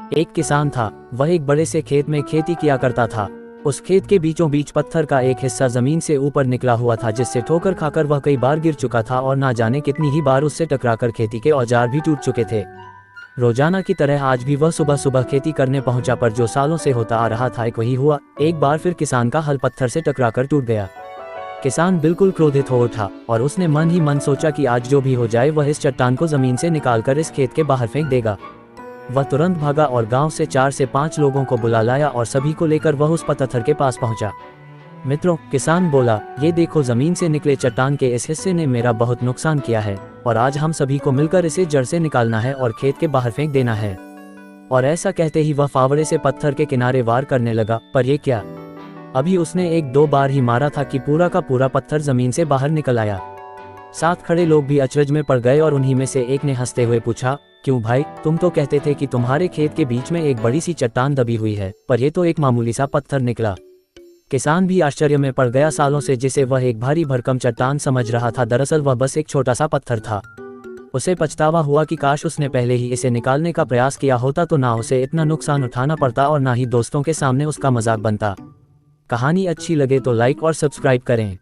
एक किसान था। वह एक बड़े से खेत में खेती किया करता था। उस खेत के बीचों बीच पत्थर का एक हिस्सा जमीन से ऊपर निकला हुआ था, जिससे ठोकर खाकर वह कई बार गिर चुका था और ना जाने कितनी ही बार उससे टकराकर खेती के औजार भी टूट चुके थे। रोजाना की तरह आज भी वह सुबह सुबह खेती करने पहुंचा, पर जो सालों से होता आ रहा था एक वही हुआ। एक बार फिर किसान का हल पत्थर से टकराकर टूट गया। किसान बिल्कुल क्रोधित हो उठा और उसने मन ही मन सोचा कि आज जो भी हो जाए वह इस चट्टान को जमीन से निकालकर इस खेत के बाहर फेंक देगा। वह तुरंत भागा और गांव से 4 से 5 लोगों को बुला लाया और सभी को लेकर वह उस पत्थर के पास पहुंचा। मित्रों, किसान बोला, ये देखो, जमीन से निकले चट्टान के इस हिस्से ने मेरा बहुत नुकसान किया है और आज हम सभी को मिलकर इसे जड़ से निकालना है और खेत के बाहर फेंक देना है। और ऐसा कहते ही वह फावड़े से पत्थर के किनारे वार करने लगा। पर ये क्या, अभी उसने 1-2 बार ही मारा था कि पूरा का पूरा पत्थर जमीन से बाहर निकल आया। साथ खड़े लोग भी अचरज में पड़ गए और उन्हीं में से एक ने हंसते हुए पूछा, क्यों भाई, तुम तो कहते थे कि तुम्हारे खेत के बीच में एक बड़ी सी चट्टान दबी हुई है, पर ये तो एक मामूली सा पत्थर निकला। किसान भी आश्चर्य में पड़ गया। सालों से जिसे वह एक भारी भरकम चट्टान समझ रहा था, दरअसल वह बस एक छोटा सा पत्थर था। उसे पछतावा हुआ कि काश उसने पहले ही इसे निकालने का प्रयास किया होता, तो ना उसे इतना नुकसान उठाना पड़ता और ना ही दोस्तों के सामने उसका मजाक बनता। कहानी अच्छी लगे तो लाइक और सब्सक्राइब करें।